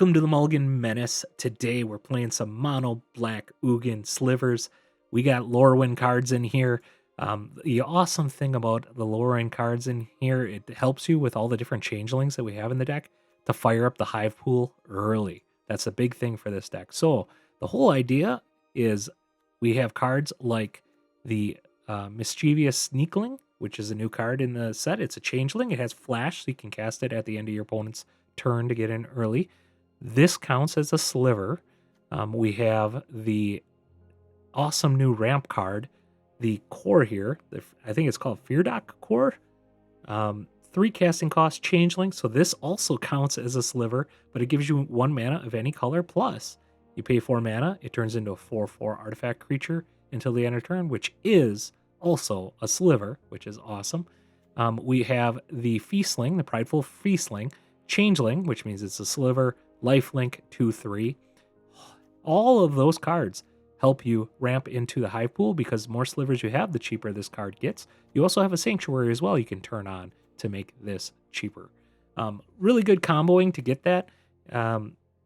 Welcome to the Mulligan Menace. Today we're playing some mono black Ugin Slivers. We got Lorwyn cards in here. The awesome thing about the Lorwyn cards in here, it helps you with all the different changelings that we have in the deck to fire up the hive pool early. That's a big thing for this deck. So the whole idea is we have cards like the Mischievous Sneakling, which is a new card in the set. It's a changeling. It has flash, so you can cast it at the end of your opponent's turn to get in early. This counts as a sliver. We have the awesome new ramp card, the core here. I think it's called Firdoch Core. 3 casting cost changeling. So this also counts as a sliver, but it gives you 1 mana of any color. Plus, you pay 4 mana. It turns into a 4/4 artifact creature until the end of turn, which is also a sliver, which is awesome. We have the Feastling, the Prideful Feastling, changeling, which means it's a sliver, lifelink 2/3. All of those cards help you ramp into the hive pool because the more slivers you have, the cheaper this card gets. You also have a sanctuary as well you can turn on to make this cheaper. Really good comboing to get that.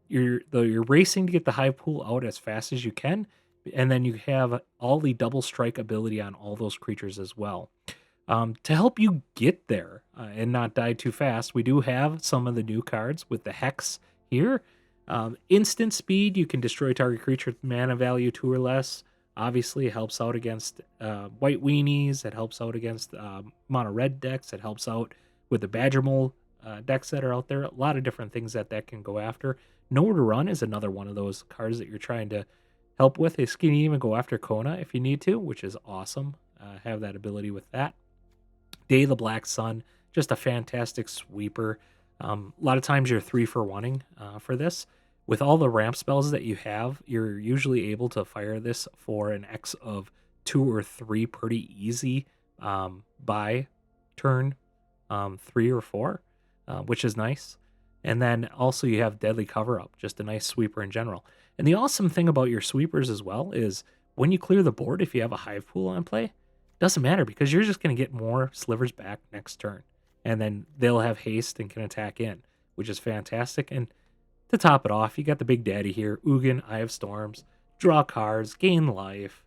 You're racing to get the hive pool out as fast as you can, and then you have all the double strike ability on all those creatures as well. To help you get there and not die too fast, we do have some of the new cards with the Hex here. Instant speed, you can destroy target creature with mana value 2 or less. Obviously, it helps out against white weenies. It helps out against mono red decks. It helps out with the Badger Mole decks that are out there. A lot of different things that can go after. Nowhere to Run is another one of those cards that you're trying to help with. It can even go after Kona if you need to, which is awesome. Have that ability with that. Day of the Black Sun, just a fantastic sweeper. A lot of times you're 3 for 1ing for this. With all the ramp spells that you have, you're usually able to fire this for an X of 2 or 3 pretty easy by turn 3 or 4, which is nice. And then also you have Deadly Cover Up, just a nice sweeper in general. And the awesome thing about your sweepers as well is when you clear the board, if you have a hive pool on play, doesn't matter because you're just going to get more slivers back next turn. And then they'll have haste and can attack in, which is fantastic. And to top it off, you got the big daddy here, Ugin, Eye of Storms. Draw cards, gain life,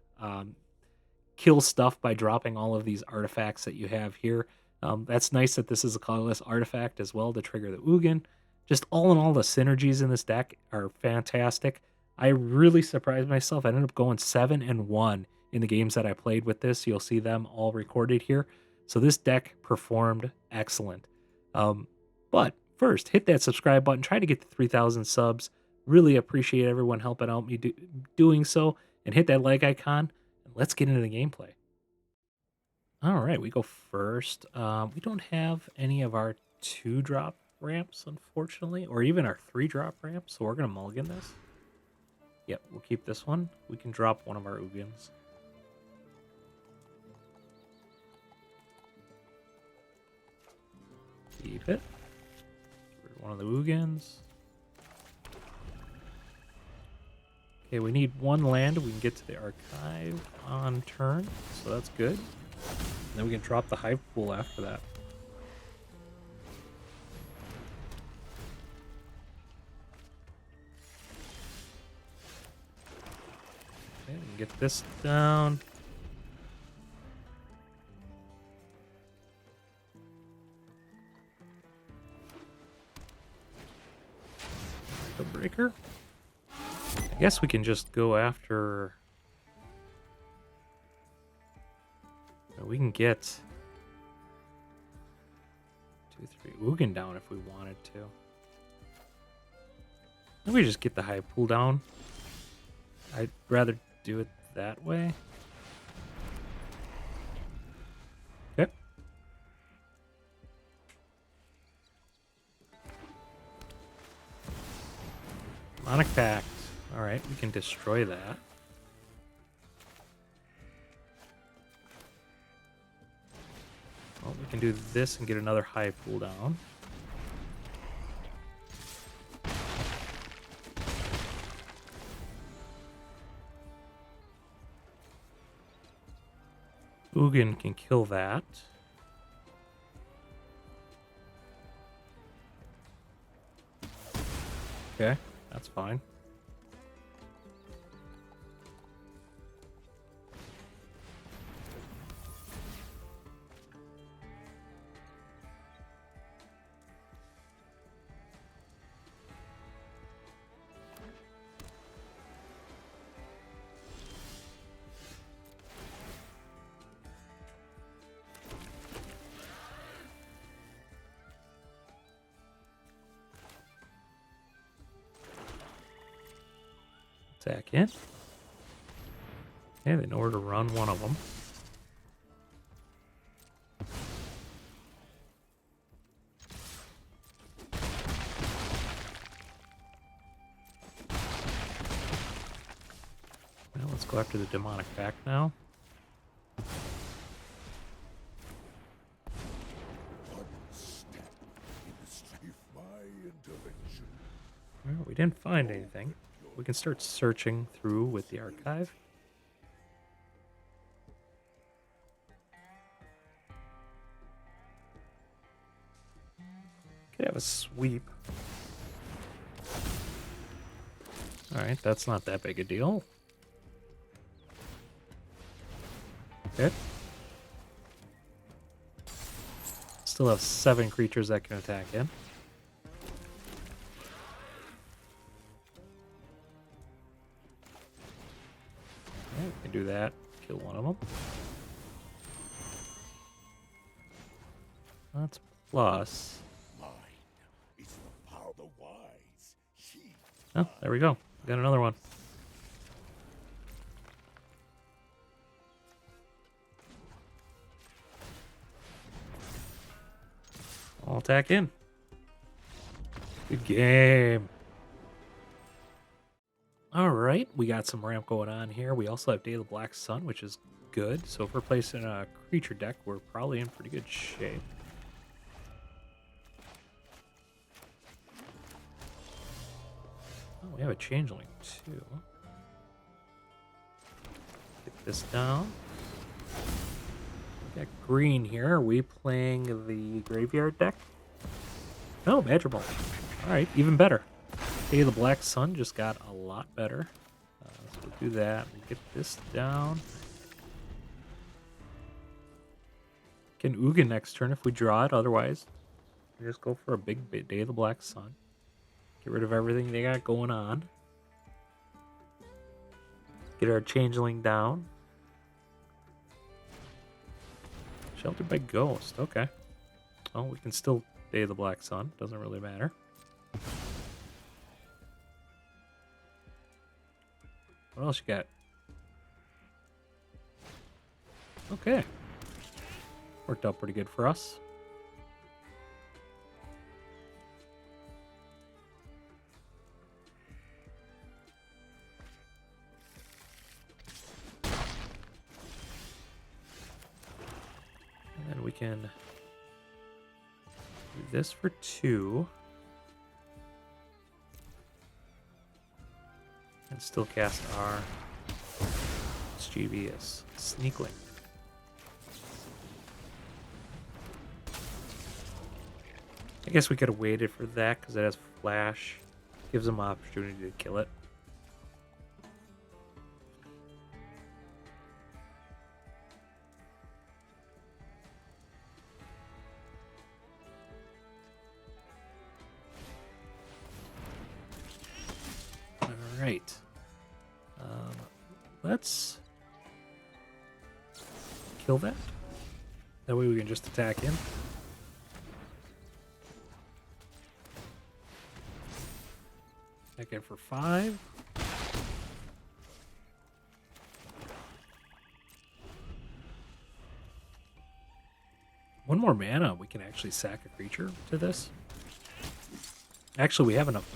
kill stuff by dropping all of these artifacts that you have here. That's nice that this is a colorless artifact as well to trigger the Ugin. Just all in all, the synergies in this deck are fantastic. I really surprised myself. I ended up going 7-1 in the games that I played with this. You'll see them all recorded here. So this deck performed excellent. But first, hit that subscribe button. Try to get to 3,000 subs. Really appreciate everyone helping out me doing so. And hit that like icon. And let's get into the gameplay. All right, we go first. We don't have any of our 2-drop ramps, unfortunately, or even our 3-drop ramps. So we're going to mulligan this. Yep, we'll keep this one. We can drop one of our Ugins. Keep it. One of the Ugins. Okay, we need 1 land. We can get to the archive on turn, so that's good. And then we can drop the hive pool after that. Okay, we can get this down. The breaker. I guess we can just go after. We can get 2, 3 Ugin down if we wanted to. Maybe we just get the high pool down. I'd rather do it that way. Okay. Demonic Pact. Alright, we can destroy that. Well, we can do this and get another high pool down. Ugin can kill that. Okay, that's fine. Attack in. Okay, they know where to run one of them. Well, let's go after the demonic pack now. Well, we didn't find anything. We can start searching through with the archive. Could have a sweep. Alright, that's not that big a deal. Okay. Still have 7 creatures that can attack in. Okay, we can do that. Kill one of them. That's plus. Oh, there we go. Got another one. I'll attack in. Good game. All right, we got some ramp going on here. We also have Day of the Black Sun, which is good. So if we're placing a creature deck, we're probably in pretty good shape. Oh, we have a changeling too. Get this down. We got green here. Are we playing the graveyard deck? No, Badger Ball. All right, even better. Day of the Black Sun just got a lot better. So we'll do that. We'll get this down. Can Ugin next turn if we draw it. Otherwise, we just go for a big Day of the Black Sun. Get rid of everything they got going on. Get our changeling down. Sheltered by Ghost. Okay. Oh, we can still Day of the Black Sun. Doesn't really matter. What else you got? Okay. Worked out pretty good for us. And then we can do this for 2. And still cast our Mischievous Sneakling. I guess we could have waited for that because it has flash. Gives them opportunity to kill it. Alright. Let's kill that. That way we can just attack in. Attack in for 5. One more mana, we can actually sack a creature to this. Actually, we have enough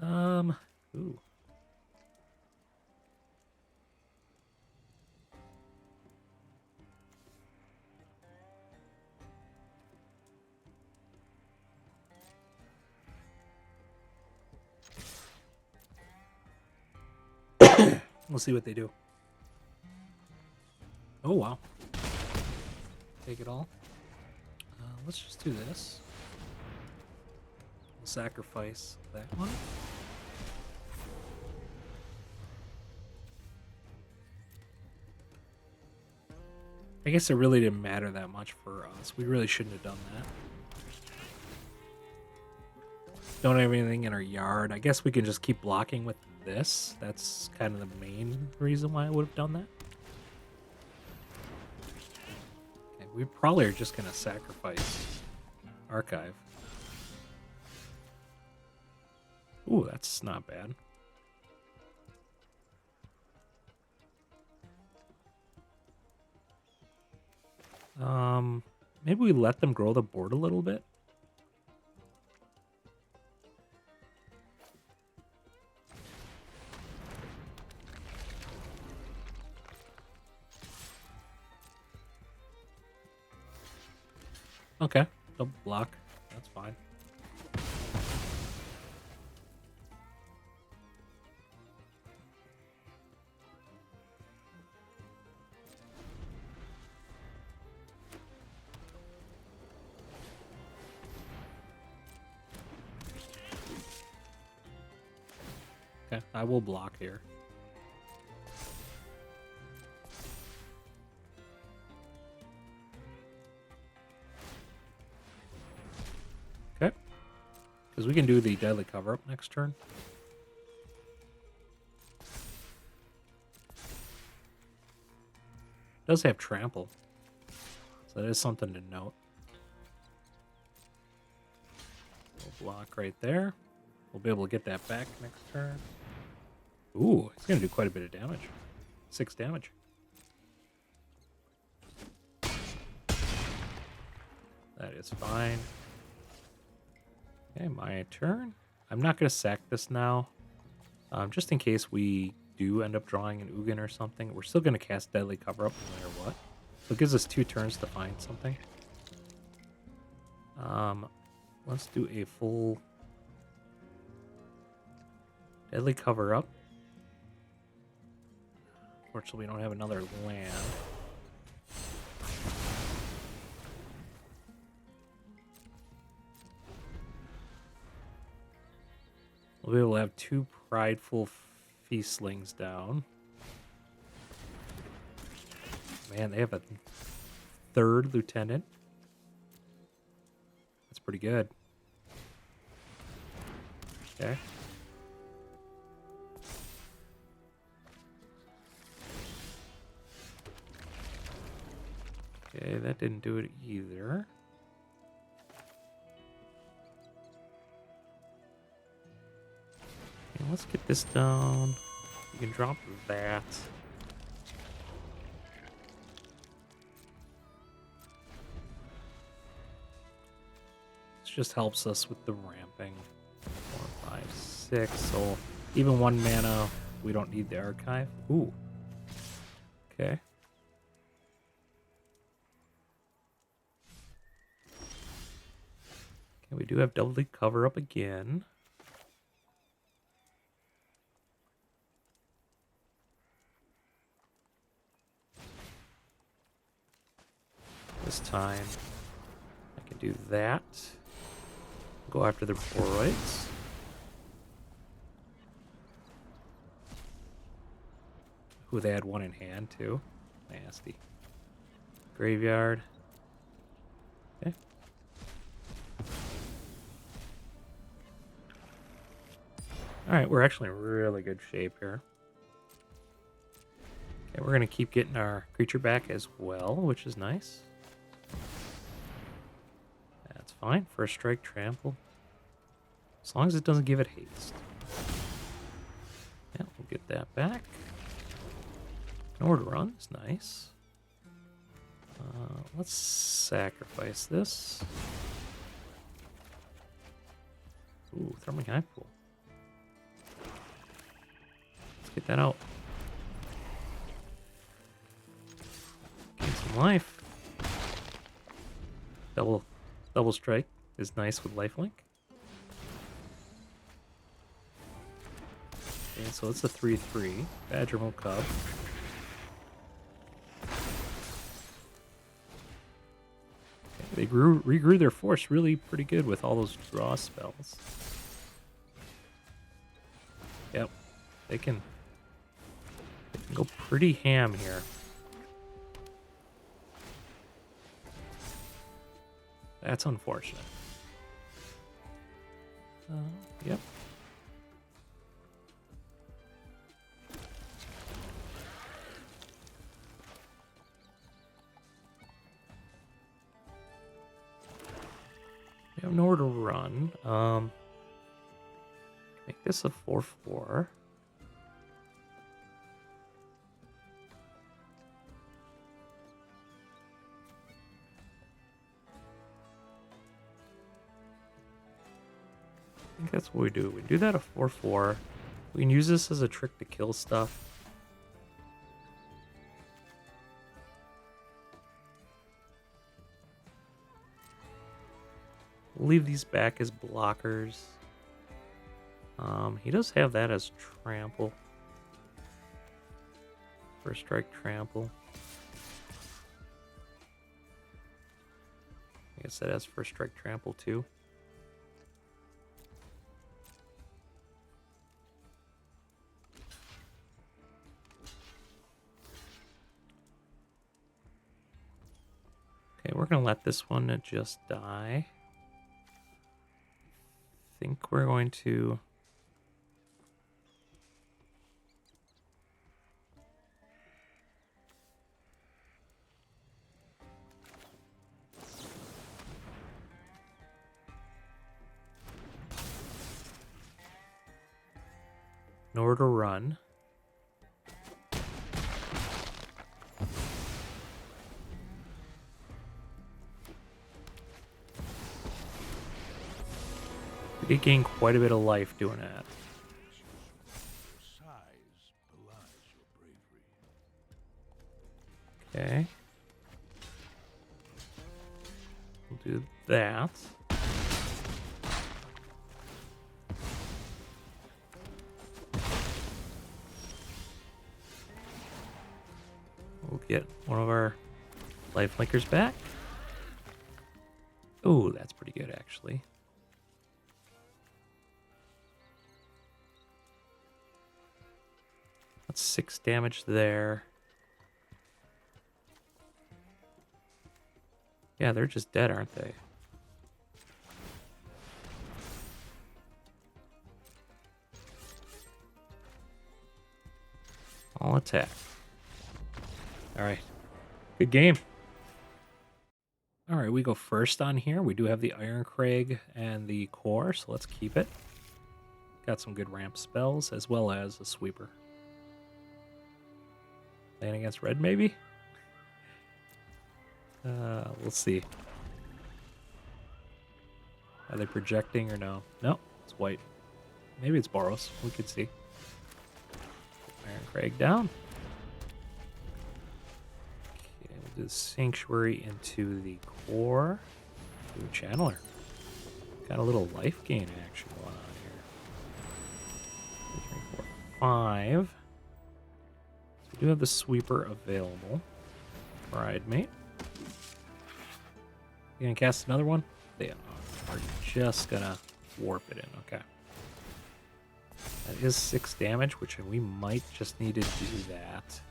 mana. Ooh. We'll see what they do. Oh, wow. Take it all. Let's just do this. Sacrifice that one. I guess it really didn't matter that much for us. We really shouldn't have done that. Don't have anything in our yard. I guess we can just keep blocking with this. That's kind of the main reason why I would have done that. Okay, we probably are just going to sacrifice Archive. Ooh, that's not bad. Maybe we let them grow the board a little bit. Okay, double block. That's fine. Okay, I will block here. Okay. Because we can do the deadly cover-up next turn. It does have trample. So that is something to note. We'll block right there. We'll be able to get that back next turn. Ooh, it's going to do quite a bit of damage. 6 damage. That is fine. Okay, my turn. I'm not going to sack this now. Just in case we do end up drawing an Ugin or something. We're still going to cast Deadly Cover-Up no matter what. So it gives us 2 turns to find something. Let's do a full Deadly Cover-Up. Fortunately, we don't have another land. We'll be able to have 2 Prideful Feastlings down. Man, they have a 3rd Lieutenant. That's pretty good. Okay. Okay, that didn't do it either. Okay, let's get this down. We can drop that. This just helps us with the ramping. 4, 5, 6. So even 1 mana, we don't need the archive. Ooh. Okay. Okay, we do have doubly cover up again. This time, I can do that. Go after the Boroids. Ooh, they had 1 in hand too. Nasty. Graveyard. Okay. Alright, we're actually in really good shape here. Okay, we're going to keep getting our creature back as well, which is nice. That's fine. First strike, trample. As long as it doesn't give it haste. Yeah, we'll get that back. Nowhere to run is nice. Let's sacrifice this. Ooh, Thrumming Hivepool. Let's get that out. Gain some life. Double strike is nice with lifelink. Okay, so it's a 3/3. Badgermole Cub. Okay, They regrew their force really pretty good with all those draw spells. Yep, they can go pretty ham here. That's unfortunate. Yep. We have nowhere to run. Make this a 4/4. I think that's what we do. We do that a 4/4. We can use this as a trick to kill stuff. We'll leave these back as blockers. He does have that as trample. First strike trample. I guess that has first strike trample too. Okay, we're gonna let this one just die. I think we're going to in order to run. We did gain quite a bit of life doing that. Okay. We'll do that. We'll get one of our life linkers back. Oh, that's pretty good, actually. That's 6 damage there. Yeah, they're just dead, aren't they? All attack. All right. Good game. All right, we go first on here. We do have the Iron Crag and the Core, so let's keep it. Got some good ramp spells, as well as a sweeper. Playing against red, maybe? We'll see. Are they projecting or no? No, it's white. Maybe it's Boros. We could see. Iron Crag down. Okay, we'll do the Sanctuary into the Core. Do a Channeler. Got a little life gain action going on here. 2, 3, 4, 5. So we do have the Sweeper available. Bridemate. You gonna cast another one? They are just gonna warp it in. Okay. That is 6 damage, which we might just need to do that.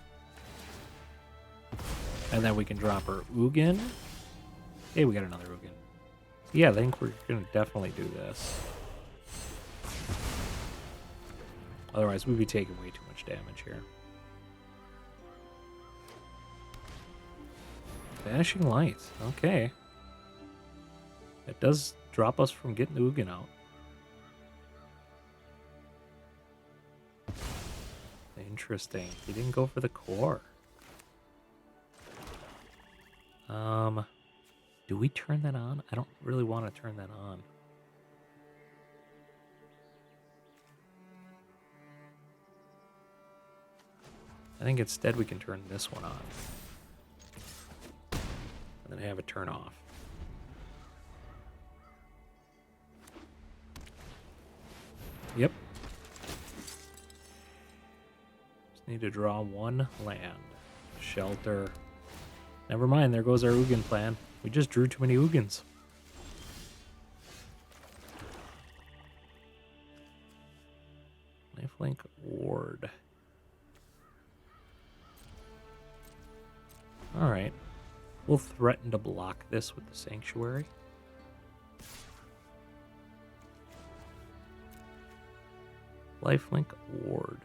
And then we can drop our Ugin. Hey, we got another Ugin. Yeah, I think we're gonna definitely do this. Otherwise, we'd be taking way too much damage here. Vanishing Light. Okay. It does drop us from getting the Ugin out. Interesting. He didn't go for the Core. Do we turn that on? I don't really want to turn that on. I think instead we can turn this one on. And then have it turn off. Yep. Just need to draw one land. Shelter. Never mind, there goes our Ugin plan. We just drew too many Ugins. Lifelink Ward. Alright. We'll threaten to block this with the Sanctuary. Lifelink Ward.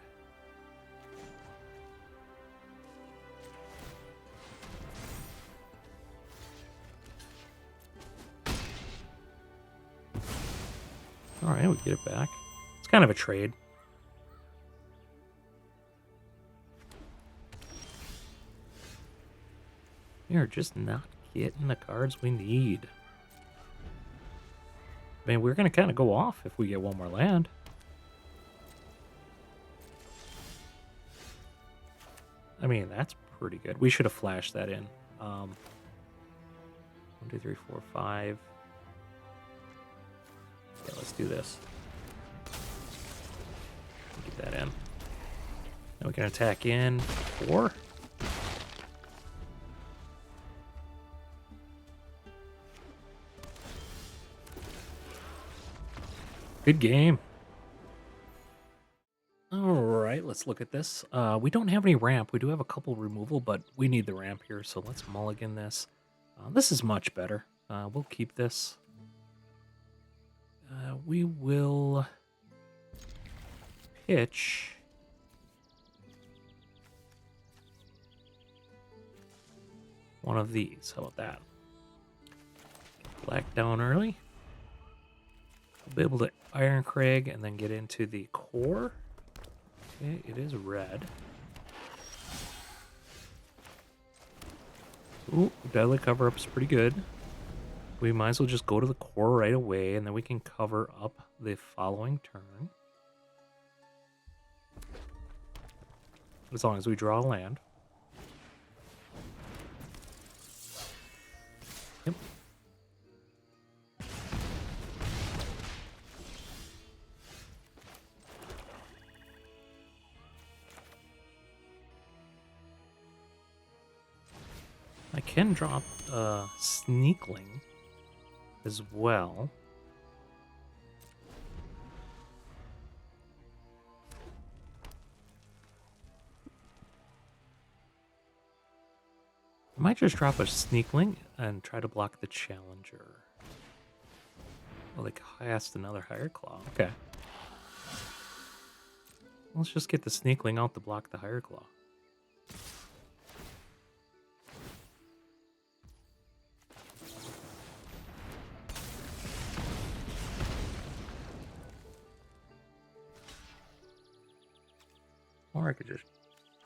Alright, we get it back. It's kind of a trade. We are just not getting the cards we need. I mean, we're going to kind of go off if we get one more land. I mean, that's pretty good. We should have flashed that in. 1, 2, 3, 4, 5. Yeah, let's do this. Get that in. Now we can attack in 4. Good game. All right, let's look at this. We don't have any ramp. We do have a couple removal, but we need the ramp here, so let's mulligan this. This is much better. We'll keep this. We will pitch. One of these. How about that? Black down early. We'll be able to Iron Crag and then get into the core. Okay, it is red. Ooh, Deadly Cover-Up is pretty good. We might as well just go to the core right away, and then we can cover up the following turn. As long as we draw a land. Yep. I can drop Sneakling as well. I might just drop a Sneakling and try to block the Challenger. Oh, they cast another Higher Claw. Okay. Let's just get the Sneakling out to block the Higher Claw. Or I could just...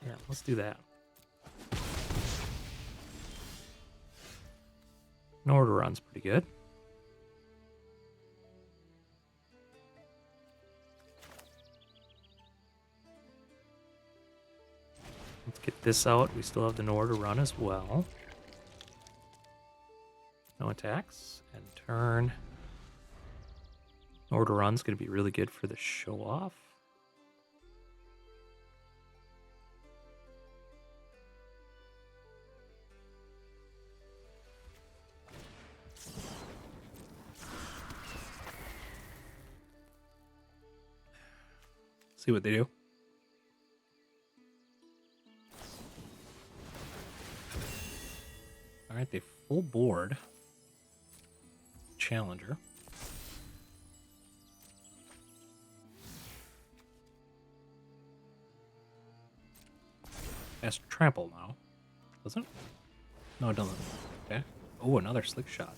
Yeah, let's do that. Order run's pretty good. Let's get this out. We still have the Nord to run as well. No attacks. And turn. Nord run's going to be really good for the show off. See what they do. All right, they full board Challenger. Has trample now. Does it? No, it doesn't. Okay. Oh, another slick shot.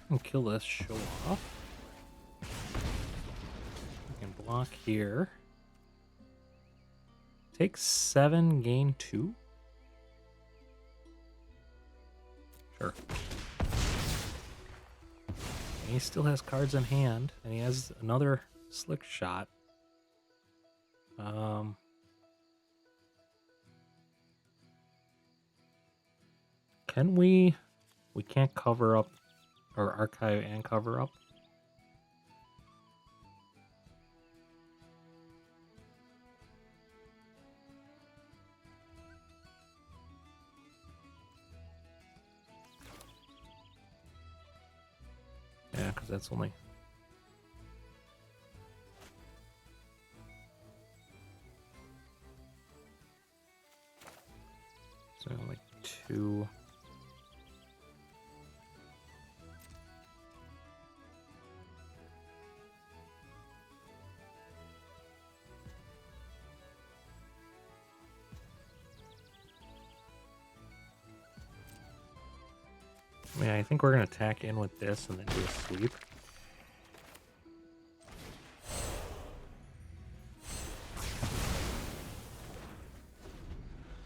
And kill this show off. We can block here. Take 7, gain 2. Sure. And he still has cards in hand, and he has another slick shot. Can we... We can't cover up, or archive and cover up? Yeah, because that's only... So only 2... Yeah, I think we're going to attack in with this and then do a sweep.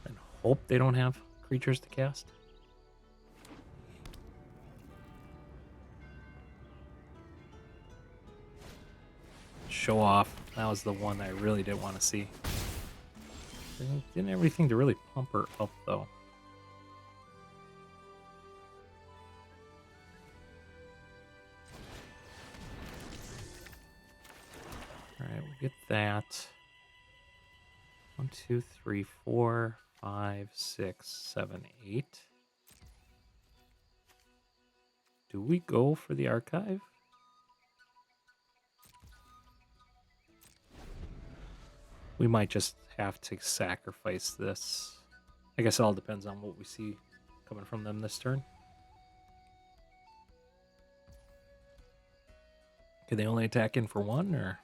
And hope they don't have creatures to cast. Show off. That was the one I really didn't want to see. Didn't everything to really pump her up, though. Alright, we'll get that. 1, 2, 3, 4, 5, 6, 7, 8. Do we go for the archive? We might just have to sacrifice this. I guess it all depends on what we see coming from them this turn. Can they only attack in for 1, or...?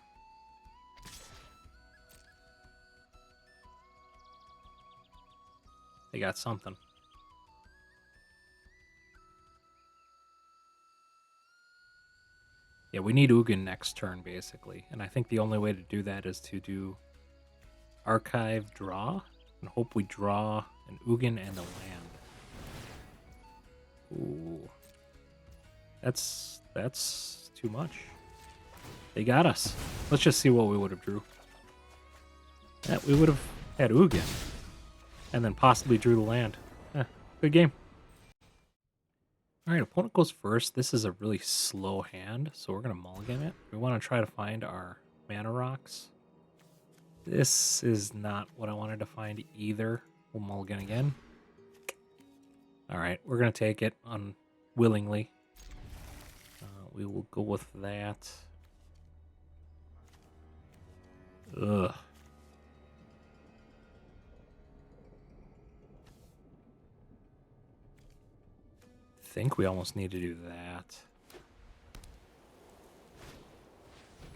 They got something. Yeah, we need Ugin next turn, basically. And I think the only way to do that is to do archive draw and hope we draw an Ugin and a land. Ooh. That's too much. They got us. Let's just see what we would have drew. Yeah, we would have had Ugin. And then possibly drew the land. Good game. Alright, opponent goes first. This is a really slow hand, so we're going to mulligan it. We want to try to find our mana rocks. This is not what I wanted to find either. We'll mulligan again. Alright, we're going to take it unwillingly. We will go with that. Ugh. I think we almost need to do that.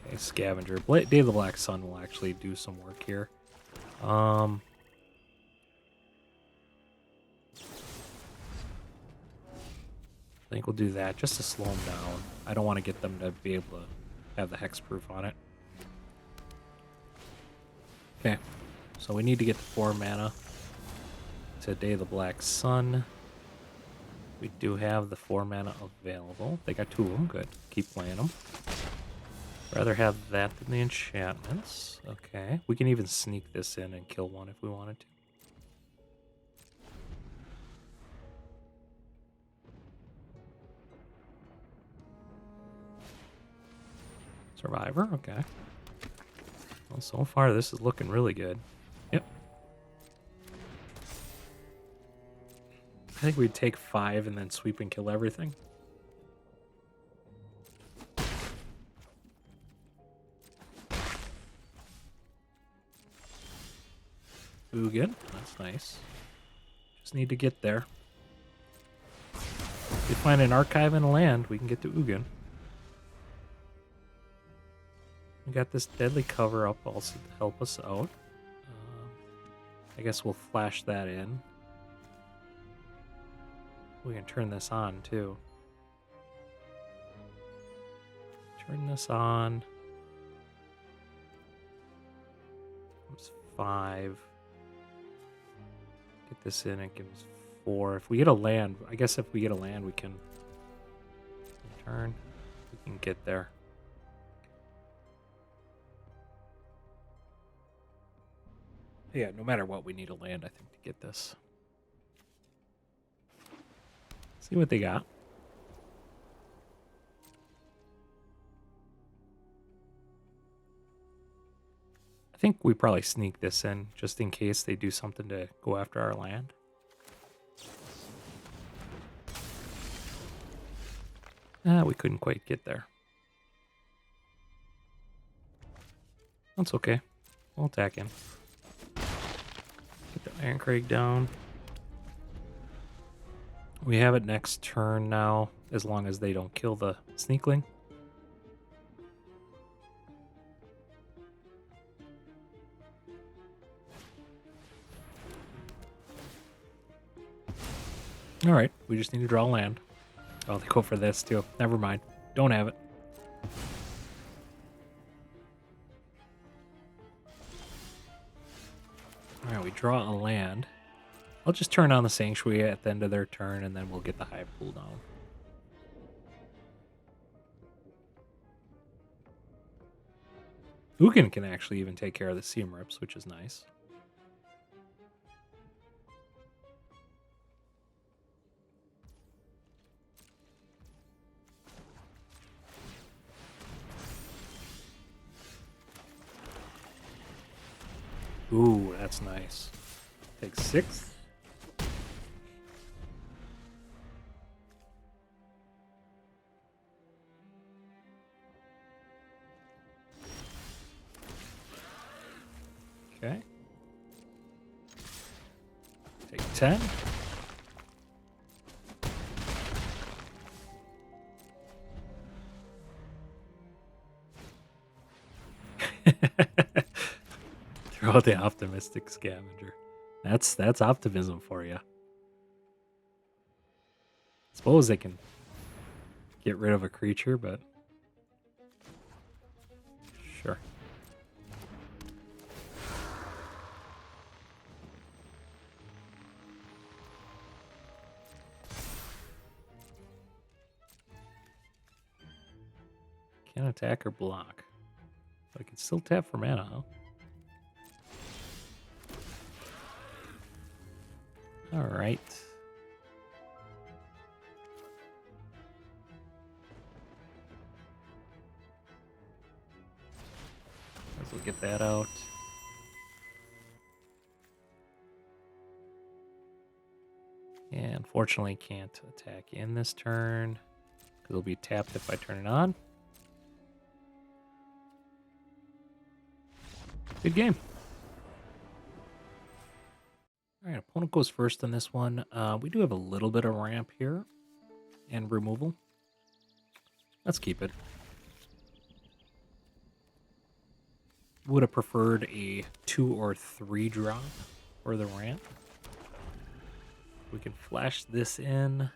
Okay, Scavenger. Day of the Black Sun will actually do some work here. I think we'll do that just to slow them down. I don't want to get them to be able to have the hexproof on it. Okay, so we need to get the 4 mana to Day of the Black Sun. We do have the 4 mana available. They got 2 of them. Good. Keep playing them. Rather have that than the enchantments. Okay. We can even sneak this in and kill one if we wanted to. Survivor? Okay. Well, so far this is looking really good. Yep. I think we'd take 5 and then sweep and kill everything. Ugin, that's nice. Just need to get there. If we find an archive and a land, we can get to Ugin. We got this deadly cover up also to help us out. I guess we'll flash that in. We can turn this on too. Turn this on. Comes 5. Get this in, it gives 4. If we get a land, I guess if we get a land, we can turn. We can get there. Yeah, no matter what, we need a land, I think, to get this. See what they got. I think we probably sneak this in just in case they do something to go after our land. We couldn't quite get there. That's okay. We'll attack him. Get the Iron Crag down. We have it next turn now, as long as they don't kill the Sneakling. Alright, we just need to draw land. Oh, they go for this too. Never mind. Don't have it. Alright, we draw a land. I'll just turn on the Sanctuary at the end of their turn, and then we'll get the Hivepool down. Ugin can actually even take care of the Seam Rips, which is nice. Ooh, that's nice. Take 6. Okay. Take 10. Throw out the optimistic scavenger. That's optimism for you. Suppose they can get rid of a creature, but sure. Can't attack or block. But I can still tap for mana, huh? Alright. Let's we'll get that out. And unfortunately can't attack in this turn, because it'll be tapped if I turn it on. Good game. Alright, opponent goes first on this one. We do have a little bit of ramp here and removal. Let's keep it. Would have preferred a 2 or 3 drop for the ramp. We can flash this in.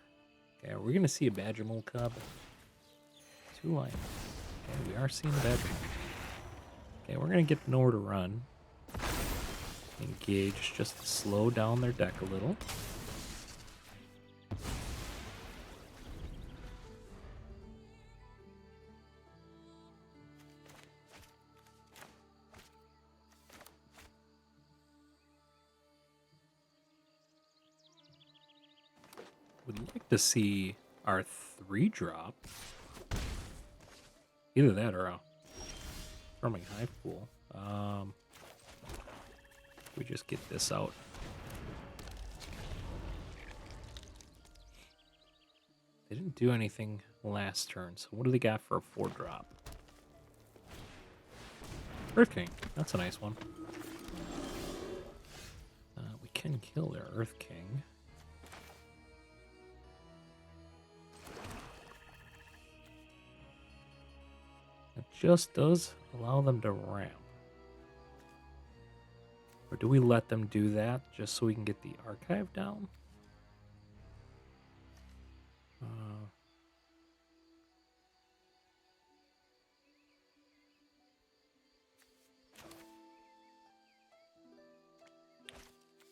Okay, we're going to see a Badger Mole Cub. 2 lions. Okay, we are seeing the Badger. Okay, we're going to get nowhere to run. Engage just to slow down their deck a little. Would like to see our 3-drop. Either that or a Thrumming Hivepool. We just get this out. They didn't do anything last turn, so what do they got for a 4-drop? Earth King. That's a nice one. We can kill their Earth King. It just does allow them to ramp. Or do we let them do that just so we can get the archive down? I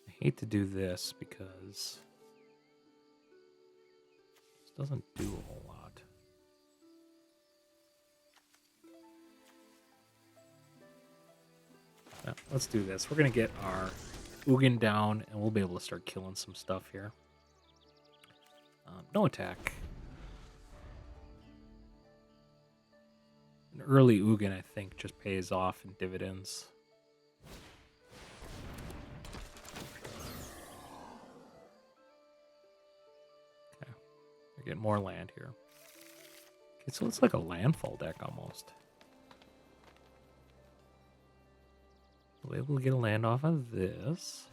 hate to do this because this doesn't do a whole lot. Let's do this. We're going to get our Ugin down, and we'll be able to start killing some stuff here. No attack. An early Ugin, I think, just pays off in dividends. Okay, we're getting more land here. Okay, so it's like a landfall deck almost. We'll be able to get a land off of this.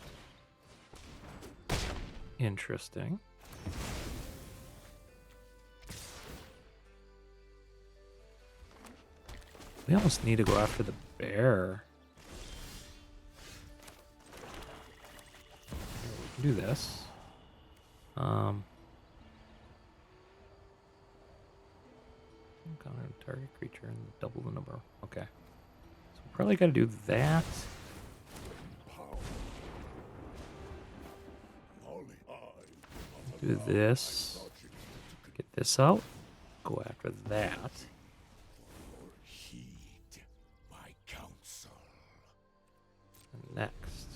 Interesting. We almost need to go after the bear. We can do this. Encounter a target creature and double the number. Okay. So we probably got to do that. Do this. Get this out. Go after that. And next.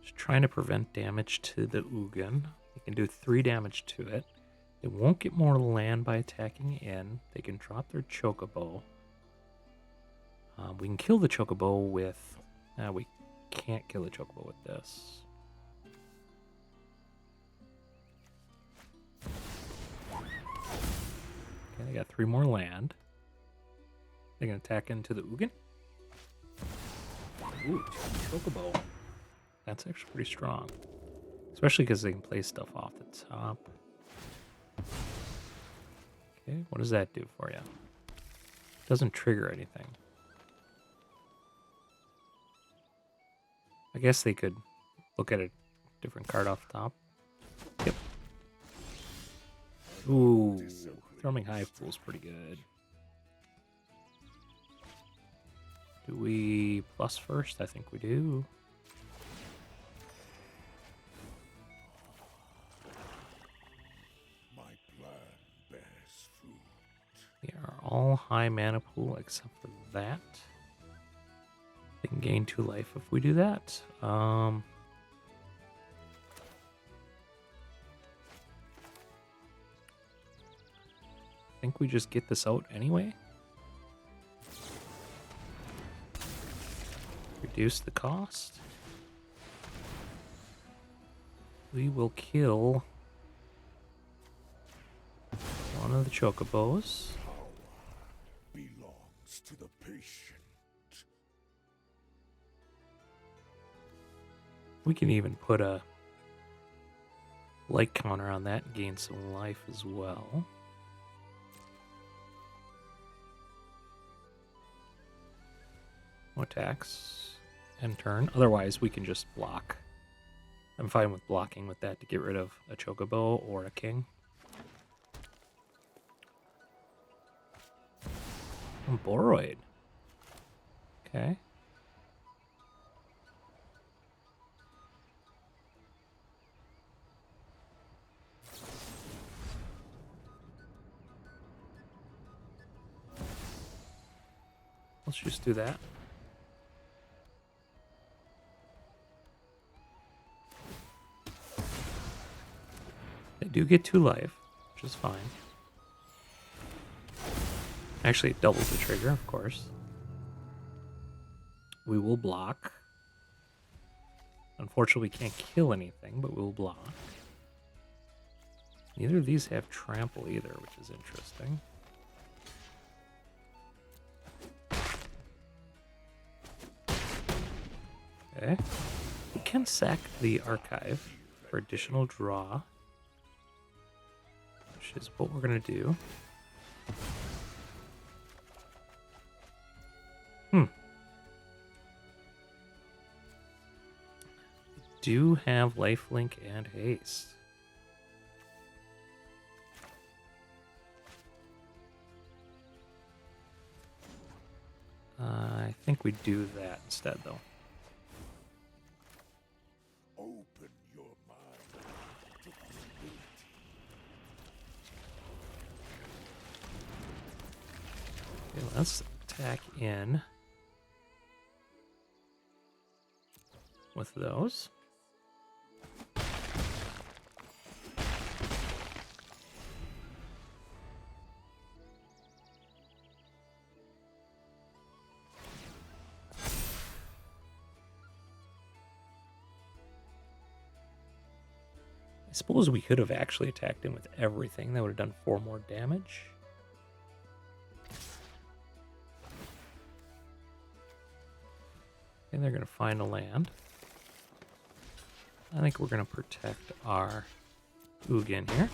Just trying to prevent damage to the Ugin. We can do 3 damage to it. They won't get more land by attacking in. They can drop their Chocobo. We can kill the Chocobo with... we can't kill the Chocobo with this. Okay, they got 3 more land. They can attack into the Ugin. Ooh, Chocobo. That's actually pretty strong. Especially because they can play stuff off the top. Okay, what does that do for you? Doesn't trigger anything. I guess they could look at a different card off the top. Yep. Ooh, Thrumming Hivepool is pretty good. Do we plus first? I think we do. We are all high mana pool except for that. They can gain 2 life if we do that. I think we just get this out anyway. Reduce the cost. We will kill one of the Chocobos. Belongs to the patient. We can even put a light counter on that and gain some life as well. No attacks. End turn. Otherwise, we can just block. I'm fine with blocking with that to get rid of a Chocobo or a King. Oh, Boroid. Okay. Let's just do that. They do get 2 life, which is fine. Actually, it doubles the trigger, of course. We will block. Unfortunately, we can't kill anything, but we'll block. Neither of these have trample either, which is interesting. Okay. We can sack the archive for additional draw, which is what we're going to do. Do have lifelink and haste. I think we do that instead, though. Open your mind to possibility. Okay, let's attack in with those. suppose we could have actually attacked him with everything. That would have done 4 more damage. And they're going to find a land. I think we're going to protect our Ugin here.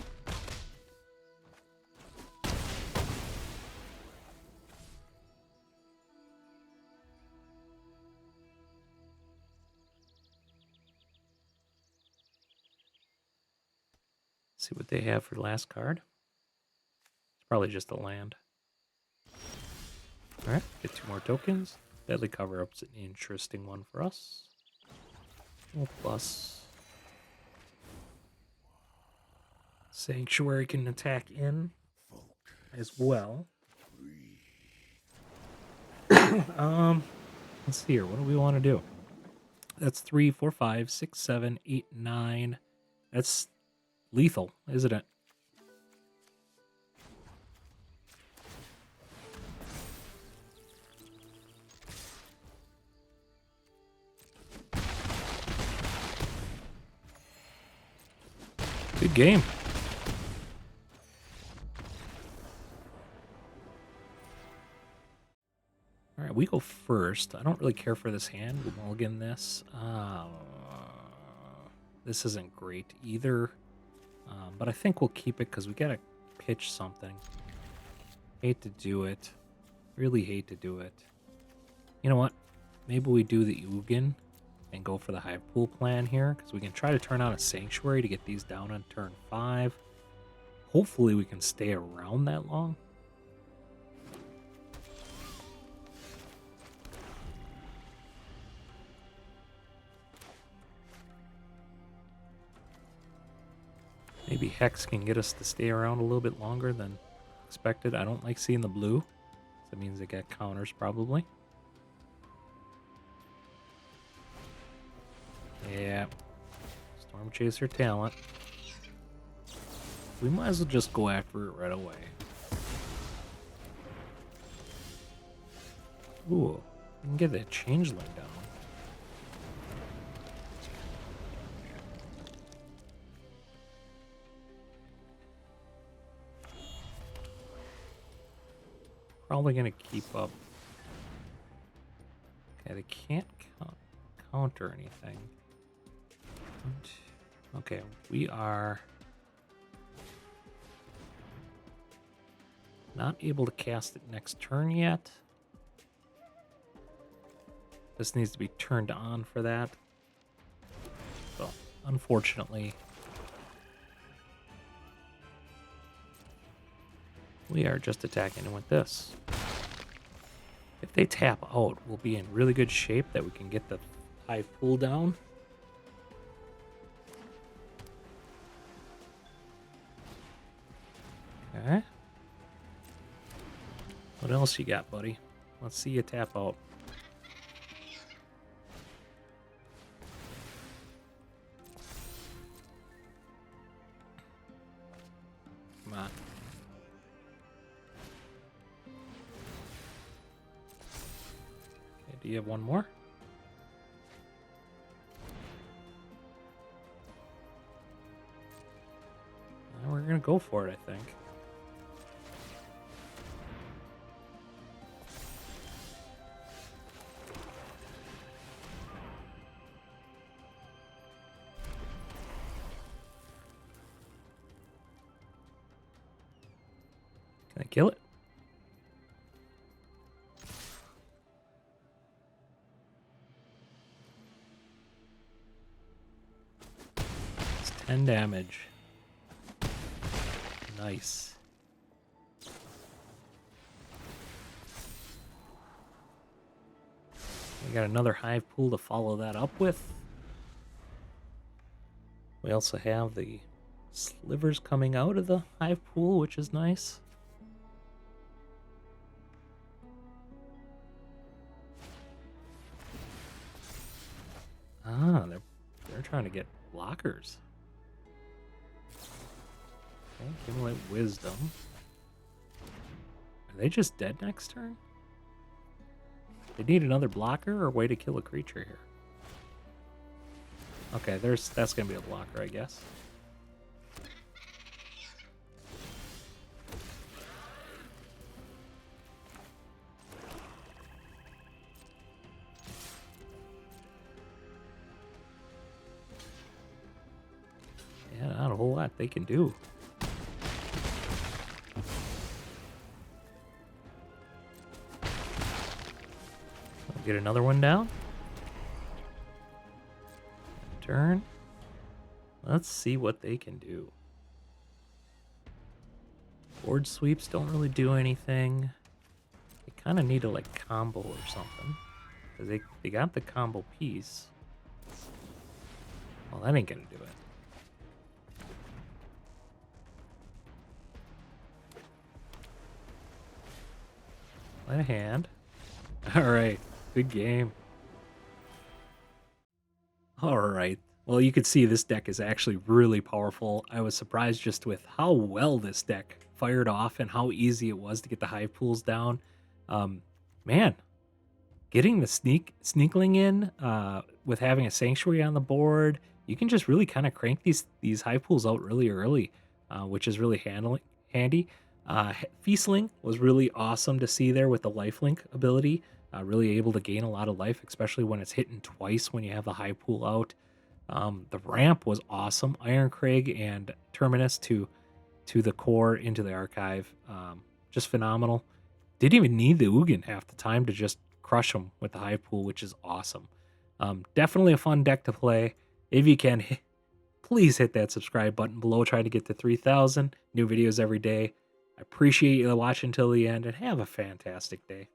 See what they have for the last card. It's probably just a land. Alright, get 2 more tokens. Deadly Cover-Up's an interesting one for us. Oh, plus. Sanctuary can attack in as well. Let's see here. What do we want to do? That's 3, 4, 5, 6, 7, 8, 9. That's lethal, isn't it? Good game. All right, we go first. I don't really care for this hand. We'll mulligan this. This isn't great either. But I think we'll keep it because we got to pitch something. Hate to do it. Really hate to do it. You know what? Maybe we do the Ugin and go for the Hivepool plan here, because we can try to turn on a Sanctuary to get these down on turn 5. Hopefully we can stay around that long. Maybe Hex can get us to stay around a little bit longer than expected. I don't like seeing the blue. That means they got counters probably. Yeah. Storm Chaser talent. We might as well just go after it right away. Ooh, we can get that Changeling down. Probably gonna keep up. Okay, they can't counter anything. Okay, we are not able to cast it next turn yet. This needs to be turned on for that. So, unfortunately, we are just attacking it with this. If they tap out, we'll be in really good shape that we can get the Hivepool down. Okay. What else you got, buddy? Let's see you tap out. Come on. Okay, do you have one more? We're gonna go for it, I think. Can I kill it? It's 10 damage. Nice. We got another Hivepool to follow that up with. We also have the Slivers coming out of the Hivepool, which is nice. Ah, they're trying to get blockers. Okay, accumulate wisdom. Are they just dead next turn? They need another blocker or a way to kill a creature here. Okay, that's gonna be a blocker, I guess. lot they can do. I'll get another one down. Turn. Let's see what they can do. Board sweeps don't really do anything. They kind of need to like combo or something. Because they got the combo piece. Well, that ain't gonna do it. Play a hand. Alright, good game. Alright. Well, you can see this deck is actually really powerful. I was surprised just with how well this deck fired off and how easy it was to get the hive pools down. Man, getting the sneakling in with having a sanctuary on the board, you can just really kind of crank these hive pools out really early, which is really handy. Feastling was really awesome to see there with the lifelink ability. Really able to gain a lot of life, especially when it's hitting twice when you have the hive pool out. The ramp was awesome. Iron Crag and Terminus to the core into the archive. Just phenomenal. Didn't even need the Ugin half the time to just crush them with the hive pool, which is awesome. Definitely a fun deck to play. If you can, please hit that subscribe button below. Try to get to 3,000 new videos every day. I appreciate you watching till the end and have a fantastic day.